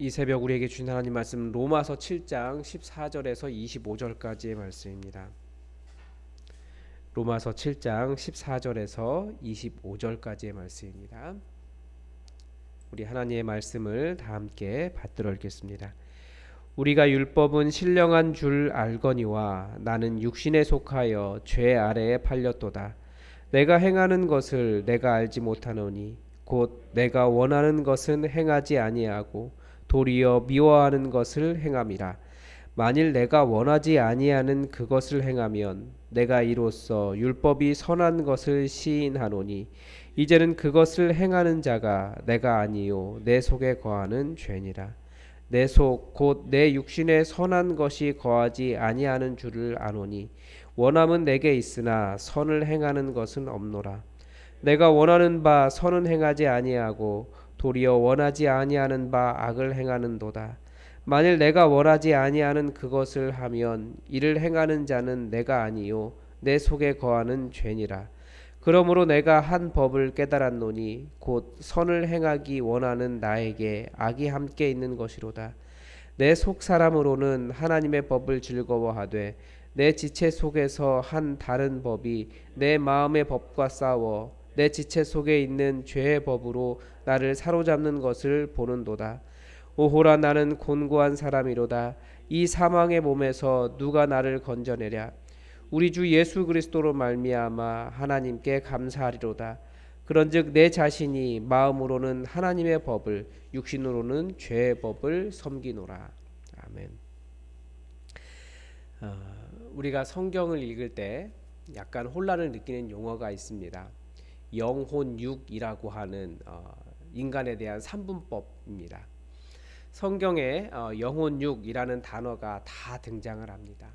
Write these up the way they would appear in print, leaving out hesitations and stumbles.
이 새벽 우리에게 주신 하나님 말씀 로마서 7장 14절에서 25절까지의 말씀입니다. 로마서 7장 14절에서 25절까지의 말씀입니다. 우리 하나님의 말씀을 다 함께 받들어 읽겠습니다. 우리가 율법은 신령한 줄 알거니와 나는 육신에 속하여 죄 아래에 팔렸도다. 내가 행하는 것을 내가 알지 못하노니 곧 내가 원하는 것은 행하지 아니하고 도리어 미워하는 것을 행함이라. 만일 내가 원하지 아니하는 그것을 행하면 내가 이로써 율법이 선한 것을 시인하노니 이제는 그것을 행하는 자가 내가 아니요 내 속에 거하는 죄니라. 내 속 곧 내 육신에 선한 것이 거하지 아니하는 줄을 아노니 원함은 내게 있으나 선을 행하는 것은 없노라. 내가 원하는 바 선은 행하지 아니하고 도리어 원하지 아니하는 바 악을 행하는도다. 만일 내가 원하지 아니하는 그것을 하면 이를 행하는 자는 내가 아니요 내 속에 거하는 죄니라. 그러므로 내가 한 법을 깨달았노니 곧 선을 행하기 원하는 나에게 악이 함께 있는 것이로다. 내 속 사람으로는 하나님의 법을 즐거워하되 내 지체 속에서 한 다른 법이 내 마음의 법과 싸워 내 지체 속에 있는 죄의 법으로 나를 사로잡는 것을 보는도다. 오호라 나는 곤고한 사람이로다. 이 사망의 몸에서 누가 나를 건져내랴. 우리 주 예수 그리스도로 말미암아 하나님께 감사하리로다. 그런즉 내 자신이 마음으로는 하나님의 법을 육신으로는 죄의 법을 섬기노라. 아멘. 우리가 성경을 읽을 때 약간 혼란을 느끼는 용어가 있습니다. 영혼육이라고 하는 인간에 대한 삼분법입니다. 성경에 영혼육이라는 단어가 다 등장을 합니다.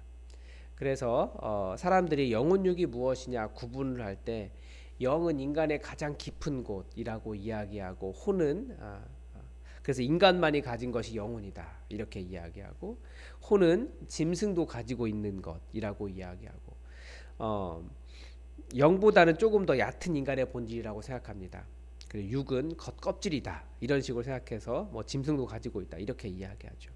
그래서 사람들이 영혼육이 무엇이냐 구분을 할 때 영은 인간의 가장 깊은 곳이라고 이야기하고 혼은 그래서 인간만이 가진 것이 영혼이다 이렇게 이야기하고 혼은 짐승도 가지고 있는 것이라고 이야기하고 영보다는 조금 더 얕은 인간의 본질이라고 생각합니다. 그리고 육은 겉껍질이다 이런 식으로 생각해서 뭐 짐승도 가지고 있다 이렇게 이야기하죠.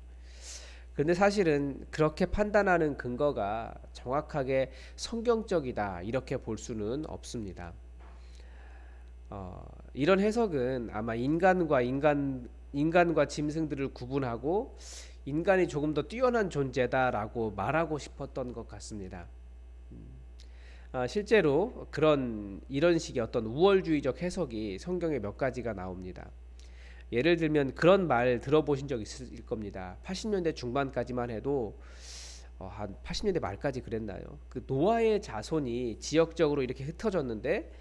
그런데 사실은 그렇게 판단하는 근거가 정확하게 성경적이다 이렇게 볼 수는 없습니다. 이런 해석은 아마 인간과 짐승들을 구분하고 인간이 조금 더 뛰어난 존재다라고 말하고 싶었던 것 같습니다. 실제로 이런 식의 어떤 우월주의적 해석이 성경에 몇 가지가 나옵니다. 예를 들면 그런 말 들어보신 적 있을 겁니다. 80년대 중반까지만 해도 한 80년대 말까지 그랬나요? 그 노아의 자손이 지역적으로 이렇게 흩어졌는데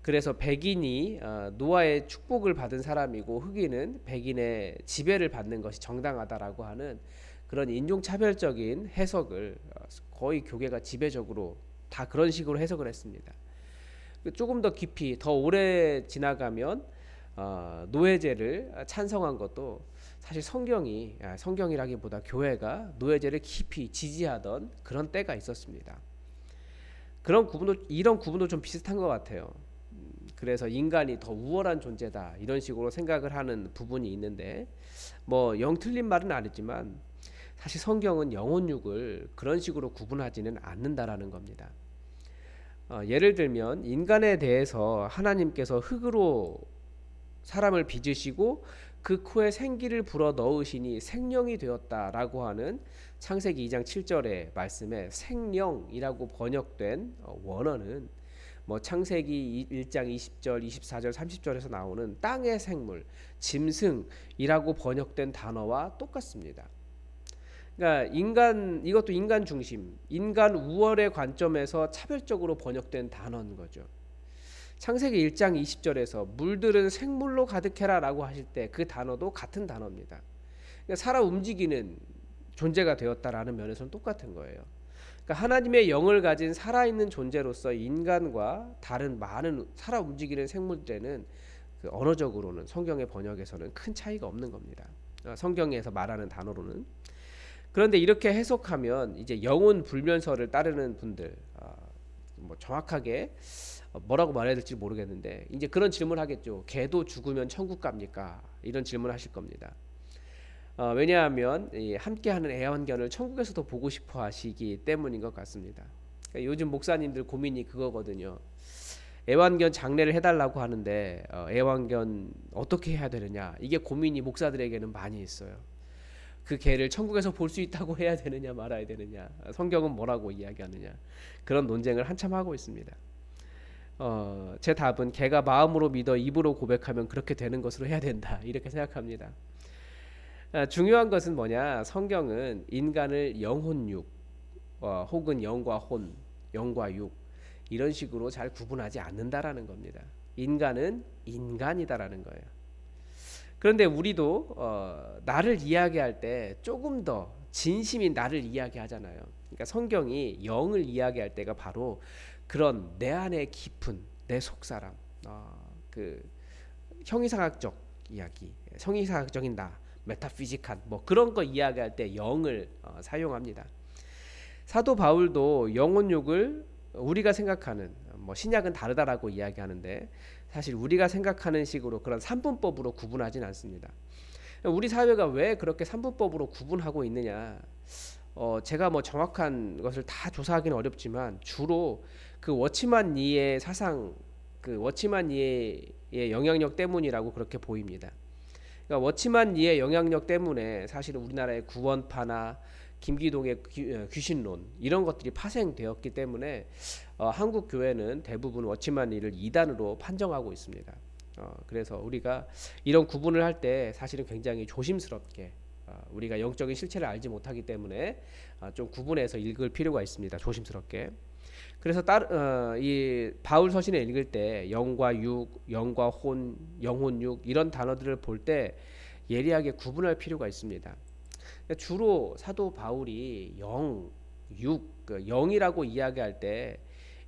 그래서 백인이 노아의 축복을 받은 사람이고 흑인은 백인의 지배를 받는 것이 정당하다라고 하는 그런 인종차별적인 해석을 거의 교계가 지배적으로 다 그런 식으로 해석을 했습니다. 조금 더 깊이 더 오래 지나가면 노예제를 찬성한 것도 사실 성경이라기보다 교회가 노예제를 깊이 지지하던 그런 때가 있었습니다. 이런 구분도 좀 비슷한 것 같아요. 그래서 인간이 더 우월한 존재다 이런 식으로 생각을 하는 부분이 있는데 뭐 영 틀린 말은 아니지만 사실 성경은 영혼육을 그런 식으로 구분하지는 않는다라는 겁니다. 예를 들면 인간에 대해서 하나님께서 흙으로 사람을 빚으시고 그 코에 생기를 불어 넣으시니 생령이 되었다라고 하는 창세기 2장 7절의 말씀에 생령이라고 번역된 원어는 뭐 창세기 1장 20절, 24절, 30절에서 나오는 땅의 생물, 짐승이라고 번역된 단어와 똑같습니다. 그러니까 이것도 인간 중심, 인간 우월의 관점에서 차별적으로 번역된 단어인 거죠. 창세기 1장 20절에서 물들은 생물로 가득해라라고 하실 때 그 단어도 같은 단어입니다. 그러니까 살아 움직이는 존재가 되었다라는 면에서는 똑같은 거예요. 그러니까 하나님의 영을 가진 살아있는 존재로서 인간과 다른 많은 살아 움직이는 생물들에는 그 언어적으로는 성경의 번역에서는 큰 차이가 없는 겁니다. 성경에서 말하는 단어로는. 그런데 이렇게 해석하면 이제 영혼 불면설을 따르는 분들 뭐 정확하게 뭐라고 말해야 될지 모르겠는데 이제 그런 질문을 하겠죠. 개도 죽으면 천국 갑니까? 이런 질문을 하실 겁니다. 왜냐하면 이 함께하는 애완견을 천국에서도 보고 싶어 하시기 때문인 것 같습니다. 그러니까 요즘 목사님들 고민이 그거거든요. 애완견 장례를 해달라고 하는데 애완견 어떻게 해야 되느냐, 이게 고민이 목사들에게는 많이 있어요. 그 개를 천국에서 볼 수 있다고 해야 되느냐 말아야 되느냐, 성경은 뭐라고 이야기하느냐, 그런 논쟁을 한참 하고 있습니다. 제 답은 개가 마음으로 믿어 입으로 고백하면 그렇게 되는 것으로 해야 된다, 이렇게 생각합니다. 중요한 것은 뭐냐, 성경은 인간을 영혼육 혹은 영과 혼, 영과 육 이런 식으로 잘 구분하지 않는다라는 겁니다. 인간은 인간이다라는 거예요. 그런데 우리도 나를 이야기할 때 조금 더 진심인 나를 이야기하잖아요. 그러니까 성경이 영을 이야기할 때가 바로 그런 내 안에 깊은 내 속사람, 그 형이상학적 이야기, 성이상학적인 나, 메타피지칸 뭐 그런 거 이야기할 때 영을 사용합니다. 사도 바울도 영혼욕을 우리가 생각하는 뭐 신약은 다르다라고 이야기하는데, 사실 우리가 생각하는 식으로 그런 삼분법으로 구분하진 않습니다. 우리 사회가 왜 그렇게 삼분법으로 구분하고 있느냐, 제가 뭐 정확한 것을 다 조사하기는 어렵지만 주로 그 워치만 니의 사상, 그 워치만 니의 영향력 때문이라고 그렇게 보입니다. 그러니까 워치만 니의 영향력 때문에 사실 우리나라의 구원파나 김기동의 귀신론 이런 것들이 파생되었기 때문에 한국 교회는 대부분 워치만 니를 이단으로 판정하고 있습니다. 그래서 우리가 이런 구분을 할 때 사실은 굉장히 조심스럽게, 우리가 영적인 실체를 알지 못하기 때문에 좀 구분해서 읽을 필요가 있습니다. 조심스럽게. 그래서 이 바울 서신을 읽을 때 영과 육, 영과 혼, 영혼육 이런 단어들을 볼 때 예리하게 구분할 필요가 있습니다. 주로 사도 바울이 영, 육, 영이라고 이야기할 때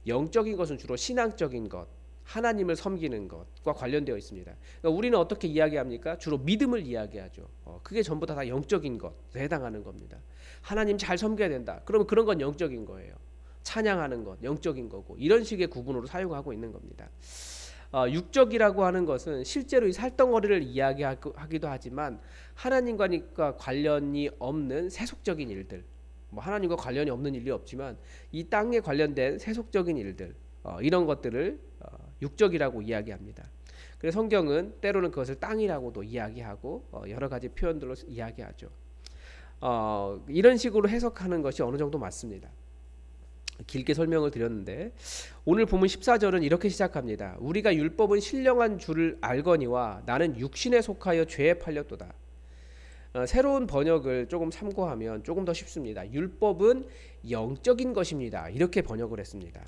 영적인 것은 주로 신앙적인 것, 하나님을 섬기는 것과 관련되어 있습니다. 그러니까 우리는 어떻게 이야기합니까? 주로 믿음을 이야기하죠. 그게 전부 다 영적인 것에 해당하는 겁니다. 하나님 잘 섬겨야 된다. 그러면 그런 건 영적인 거예요. 찬양하는 것 영적인 거고, 이런 식의 구분으로 사용하고 있는 겁니다. 육적이라고 하는 것은 실제로 이 살덩어리를 이야기하기도 하지만 하나님과 관련이 없는 세속적인 일들, 뭐 하나님과 관련이 없는 일이 없지만 이 땅에 관련된 세속적인 일들, 이런 것들을 육적이라고 이야기합니다. 그래서 성경은 때로는 그것을 땅이라고도 이야기하고 여러 가지 표현들로 이야기하죠. 이런 식으로 해석하는 것이 어느 정도 맞습니다. 길게 설명을 드렸는데 오늘 본문 14절은 이렇게 시작합니다. 우리가 율법은 신령한 줄을 알거니와 나는 육신에 속하여 죄에 팔렸도다. 새로운 번역을 조금 참고하면 조금 더 쉽습니다. 율법은 영적인 것입니다. 이렇게 번역을 했습니다.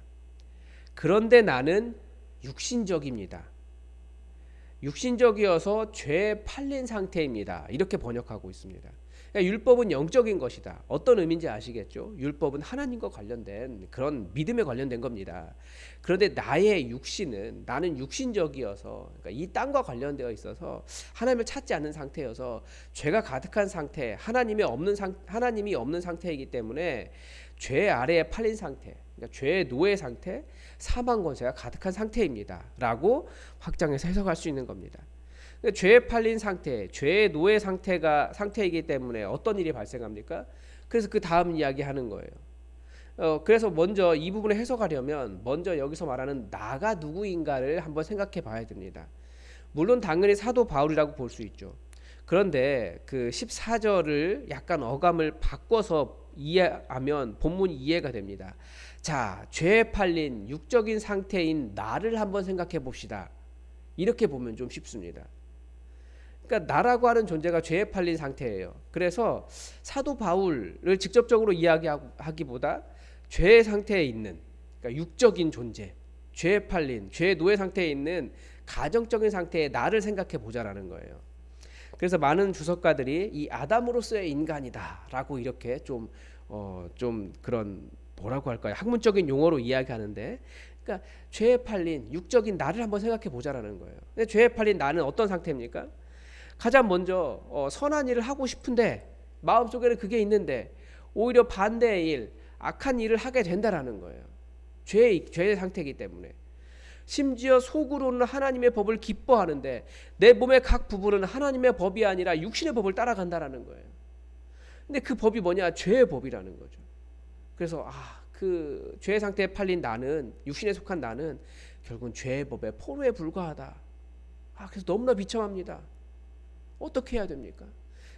그런데 나는 육신적입니다. 육신적이어서 죄에 팔린 상태입니다. 이렇게 번역하고 있습니다. 그러니까 율법은 영적인 것이다. 어떤 의미인지 아시겠죠? 율법은 하나님과 관련된 그런 믿음에 관련된 겁니다. 그런데 나의 육신은, 나는 육신적이어서, 그러니까 이 땅과 관련되어 있어서 하나님을 찾지 않는 상태여서 죄가 가득한 상태, 하나님이 없는 상태이기 때문에 죄 아래에 팔린 상태, 그러니까 죄의 노예 상태, 사망 권세가 가득한 상태입니다. 라고 확장해서 해석할 수 있는 겁니다. 죄에 팔린 상태, 죄의 노예 상태이기 때문에 어떤 일이 발생합니까? 그래서 그 다음 이야기하는 거예요. 그래서 먼저 이 부분을 해석하려면 먼저 여기서 말하는 나가 누구인가를 한번 생각해 봐야 됩니다. 물론 당연히 사도 바울이라고 볼 수 있죠. 그런데 그 14절을 약간 어감을 바꿔서 이해하면 본문이 이해가 됩니다. 자, 죄에 팔린 육적인 상태인 나를 한번 생각해 봅시다. 이렇게 보면 좀 쉽습니다. 그러니까 나라고 하는 존재가 죄에 팔린 상태예요. 그래서 사도 바울을 직접적으로 이야기하기보다 죄의 상태에 있는, 그러니까 육적인 존재, 죄에 팔린, 죄의 노예 상태에 있는 가정적인 상태의 나를 생각해 보자라는 거예요. 그래서 많은 주석가들이 이 아담으로서의 인간이다라고 이렇게 좀 그런 뭐라고 할까요? 학문적인 용어로 이야기하는데, 그러니까 죄에 팔린 육적인 나를 한번 생각해 보자라는 거예요. 근데 죄에 팔린 나는 어떤 상태입니까? 가장 먼저 선한 일을 하고 싶은데 마음속에는 그게 있는데 오히려 반대의 일, 악한 일을 하게 된다라는 거예요. 죄의 상태이기 때문에. 심지어 속으로는 하나님의 법을 기뻐하는데 내 몸의 각 부분은 하나님의 법이 아니라 육신의 법을 따라간다라는 거예요. 근데 그 법이 뭐냐? 죄의 법이라는 거죠. 그래서 그 죄의 상태에 팔린 나는, 육신에 속한 나는 결국은 죄의 법의 포로에 불과하다. 그래서 너무나 비참합니다. 어떻게 해야 됩니까?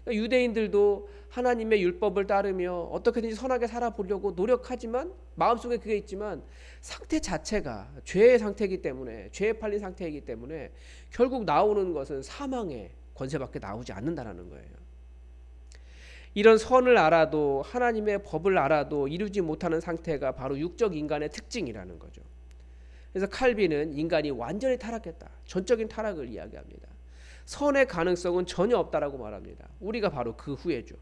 그러니까 유대인들도 하나님의 율법을 따르며 어떻게든지 선하게 살아보려고 노력하지만 마음속에 그게 있지만 상태 자체가 죄의 상태이기 때문에, 죄에 팔린 상태이기 때문에 결국 나오는 것은 사망의 권세밖에 나오지 않는다는 거예요. 이런 선을 알아도 하나님의 법을 알아도 이루지 못하는 상태가 바로 육적 인간의 특징이라는 거죠. 그래서 칼빈은 인간이 완전히 타락했다, 전적인 타락을 이야기합니다. 선의 가능성은 전혀 없다라고 말합니다. 우리가 바로 그 후예죠.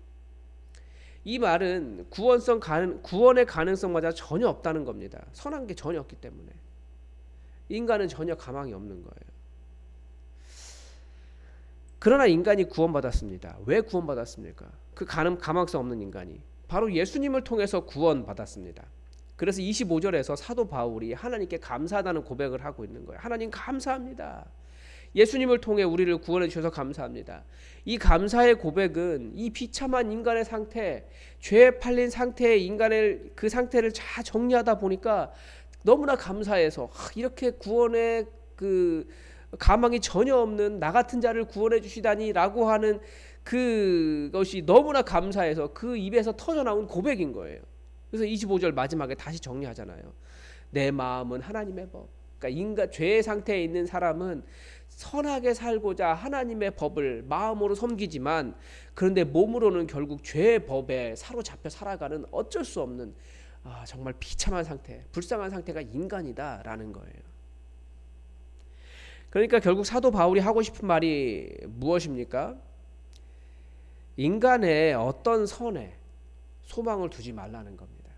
이 말은 구원의 가능성마저 전혀 없다는 겁니다. 선한 게 전혀 없기 때문에 인간은 전혀 가망이 없는 거예요. 그러나 인간이 구원받았습니다. 왜 구원받았습니까? 그 가망성 없는 인간이 바로 예수님을 통해서 구원받았습니다. 그래서 25절에서 사도 바울이 하나님께 감사하다는 고백을 하고 있는 거예요. 하나님 감사합니다. 예수님을 통해 우리를 구원해 주셔서 감사합니다. 이 감사의 고백은 이 비참한 인간의 상태, 죄에 팔린 상태의 인간의 그 상태를 잘 정리하다 보니까 너무나 감사해서 이렇게 구원의 그 가망이 전혀 없는 나 같은 자를 구원해 주시다니라고 하는 그것이 너무나 감사해서 그 입에서 터져나온 고백인 거예요. 그래서 25절 마지막에 다시 정리하잖아요. 내 마음은 하나님의 법. 그러니까 죄의 상태에 있는 사람은 선하게 살고자 하나님의 법을 마음으로 섬기지만 그런데 몸으로는 결국 죄의 법에 사로잡혀 살아가는 어쩔 수 없는 정말 비참한 상태, 불쌍한 상태가 인간이다라는 거예요. 그러니까 결국 사도 바울이 하고 싶은 말이 무엇입니까? 인간의 어떤 선에 소망을 두지 말라는 겁니다.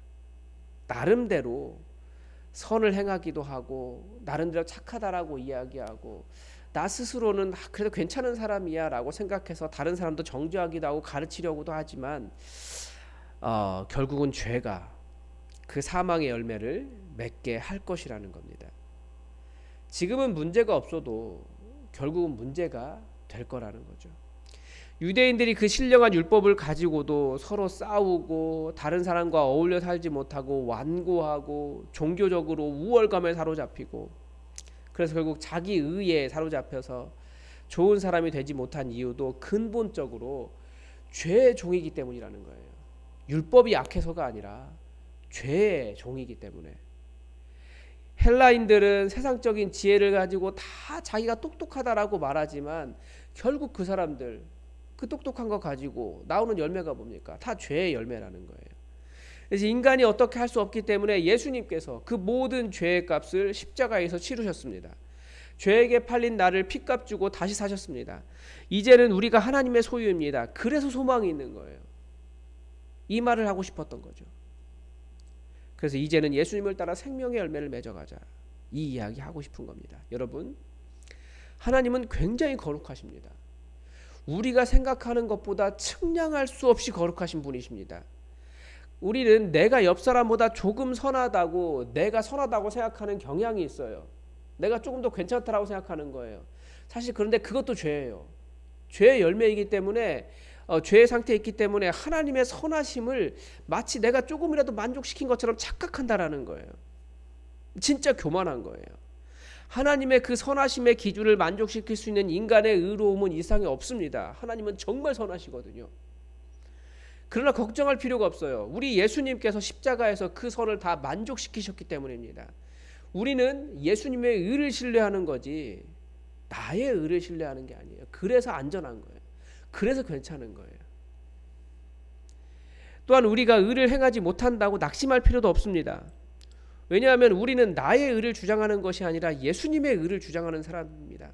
나름대로 선을 행하기도 하고 나름대로 착하다라고 이야기하고 나 스스로는 그래도 괜찮은 사람이야 라고 생각해서 다른 사람도 정죄하기도 하고 가르치려고도 하지만 결국은 죄가 그 사망의 열매를 맺게 할 것이라는 겁니다. 지금은 문제가 없어도 결국은 문제가 될 거라는 거죠. 유대인들이 그 신령한 율법을 가지고도 서로 싸우고 다른 사람과 어울려 살지 못하고 완고하고 종교적으로 우월감에 사로잡히고 그래서 결국 자기 의에 사로잡혀서 좋은 사람이 되지 못한 이유도 근본적으로 죄의 종이기 때문이라는 거예요. 율법이 약해서가 아니라 죄의 종이기 때문에. 헬라인들은 세상적인 지혜를 가지고 다 자기가 똑똑하다라고 말하지만 결국 그 사람들 그 똑똑한 거 가지고 나오는 열매가 뭡니까? 다 죄의 열매라는 거예요. 그래서 인간이 어떻게 할 수 없기 때문에 예수님께서 그 모든 죄의 값을 십자가에서 치르셨습니다. 죄에게 팔린 나를 피값 주고 다시 사셨습니다. 이제는 우리가 하나님의 소유입니다. 그래서 소망이 있는 거예요. 이 말을 하고 싶었던 거죠. 그래서 이제는 예수님을 따라 생명의 열매를 맺어가자. 이 이야기 하고 싶은 겁니다. 여러분, 하나님은 굉장히 거룩하십니다. 우리가 생각하는 것보다 측량할 수 없이 거룩하신 분이십니다. 우리는 내가 옆 사람보다 조금 선하다고 내가 선하다고 생각하는 경향이 있어요. 내가 조금 더 괜찮다라고 생각하는 거예요. 사실 그런데 그것도 죄예요. 죄의 열매이기 때문에 죄의 상태에 있기 때문에 하나님의 선하심을 마치 내가 조금이라도 만족시킨 것처럼 착각한다라는 거예요. 진짜 교만한 거예요. 하나님의 그 선하심의 기준을 만족시킬 수 있는 인간의 의로움은 이 세상에 없습니다. 하나님은 정말 선하시거든요. 그러나 걱정할 필요가 없어요. 우리 예수님께서 십자가에서 그 선을 다 만족시키셨기 때문입니다. 우리는 예수님의 의를 신뢰하는 거지 나의 의를 신뢰하는 게 아니에요. 그래서 안전한 거예요. 그래서 괜찮은 거예요. 또한 우리가 의를 행하지 못한다고 낙심할 필요도 없습니다. 왜냐하면 우리는 나의 의를 주장하는 것이 아니라 예수님의 의를 주장하는 사람입니다.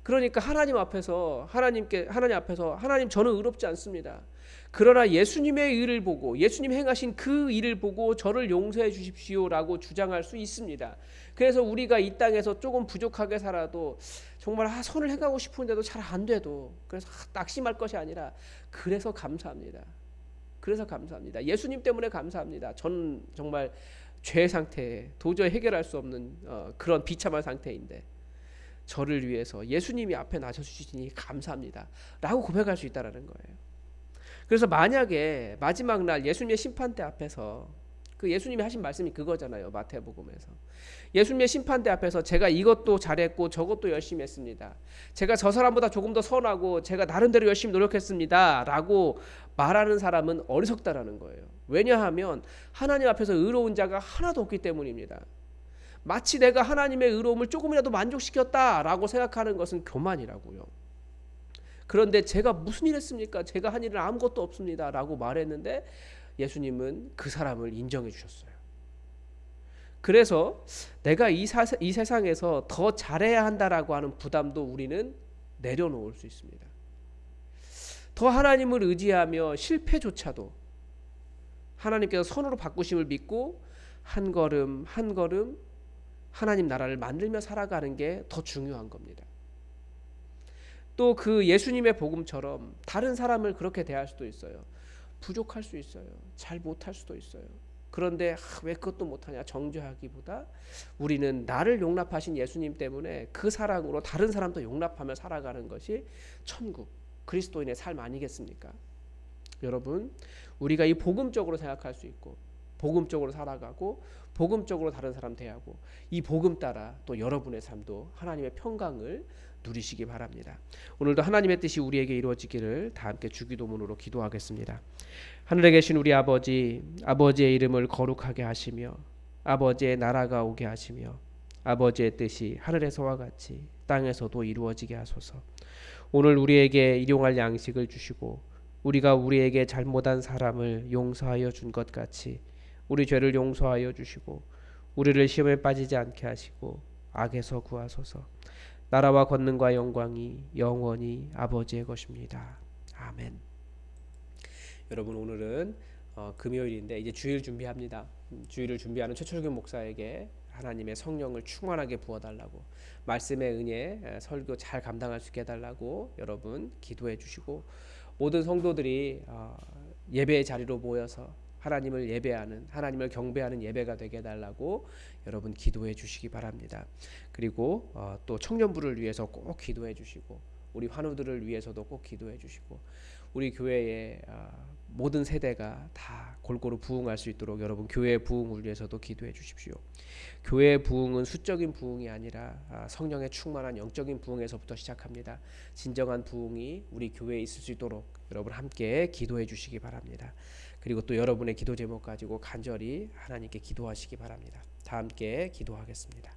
그러니까 하나님 앞에서 하나님 저는 의롭지 않습니다. 그러나 예수님의 의를 보고 예수님 행하신 그 일을 보고 저를 용서해 주십시오라고 주장할 수 있습니다. 그래서 우리가 이 땅에서 조금 부족하게 살아도 정말 선을 행하고 싶은데도 잘 안 돼도 그래서 낙심할 것이 아니라 그래서 감사합니다. 그래서 감사합니다. 예수님 때문에 감사합니다. 저는 정말 죄 상태에 도저히 해결할 수 없는 그런 비참한 상태인데 저를 위해서 예수님이 앞에 나서주시니 감사합니다 라고 고백할 수 있다는 거예요. 그래서 만약에 마지막 날 예수님의 심판대 앞에서 그 예수님이 하신 말씀이 그거잖아요. 마태복음에서 예수님의 심판대 앞에서 제가 이것도 잘했고 저것도 열심히 했습니다, 제가 저 사람보다 조금 더 선하고 제가 나름대로 열심히 노력했습니다 라고 말하는 사람은 어리석다라는 거예요. 왜냐하면 하나님 앞에서 의로운 자가 하나도 없기 때문입니다. 마치 내가 하나님의 의로움을 조금이라도 만족시켰다라고 생각하는 것은 교만이라고요. 그런데 제가 무슨 일 했습니까? 제가 한 일은 아무것도 없습니다 라고 말했는데 예수님은 그 사람을 인정해 주셨어요. 그래서 내가 이 세상에서 더 잘해야 한다라고 하는 부담도 우리는 내려놓을 수 있습니다. 더 하나님을 의지하며 실패조차도 하나님께서 선으로 바꾸심을 믿고 한 걸음 한 걸음 하나님 나라를 만들며 살아가는 게 더 중요한 겁니다. 또 그 예수님의 복음처럼 다른 사람을 그렇게 대할 수도 있어요. 부족할 수 있어요. 잘 못할 수도 있어요. 그런데 왜 그것도 못하냐 정죄하기보다 우리는 나를 용납하신 예수님 때문에 그 사랑으로 다른 사람도 용납하며 살아가는 것이 천국 그리스도인의 삶 아니겠습니까? 여러분, 우리가 이 복음적으로 생각할 수 있고 복음적으로 살아가고 복음적으로 다른 사람 대하고 이 복음 따라 또 여러분의 삶도 하나님의 평강을 누리시기 바랍니다. 오늘도 하나님의 뜻이 우리에게 이루어지기를 다 함께 주기도문으로 기도하겠습니다. 하늘에 계신 우리 아버지, 아버지의 이름을 거룩하게 하시며 아버지의 나라가 오게 하시며 아버지의 뜻이 하늘에서와 같이 땅에서도 이루어지게 하소서. 오늘 우리에게 일용할 양식을 주시고 우리가 우리에게 잘못한 사람을 용서하여 준 것 같이 우리 죄를 용서하여 주시고 우리를 시험에 빠지지 않게 하시고 악에서 구하소서. 나라와 권능과 영광이 영원히 아버지의 것입니다. 아멘. 여러분, 오늘은 금요일인데 이제 주일 준비합니다. 주일을 준비하는 최철균 목사에게 하나님의 성령을 충만하게 부어달라고, 말씀의 은혜 설교 잘 감당할 수 있게 해달라고 여러분 기도해 주시고, 모든 성도들이 예배의 자리로 모여서 하나님을 예배하는, 하나님을 경배하는 예배가 되게 해달라고 여러분 기도해 주시기 바랍니다. 그리고 또 청년부를 위해서 꼭 기도해 주시고 우리 환우들을 위해서도 꼭 기도해 주시고 우리 교회의 모든 세대가 다 골고루 부흥할 수 있도록 여러분 교회의 부흥을 위해서도 기도해 주십시오. 교회의 부흥은 수적인 부흥이 아니라 성령의 충만한 영적인 부흥에서부터 시작합니다. 진정한 부흥이 우리 교회에 있을 수 있도록 여러분 함께 기도해 주시기 바랍니다. 그리고 또 여러분의 기도 제목 가지고 간절히 하나님께 기도하시기 바랍니다. 다 함께 기도하겠습니다.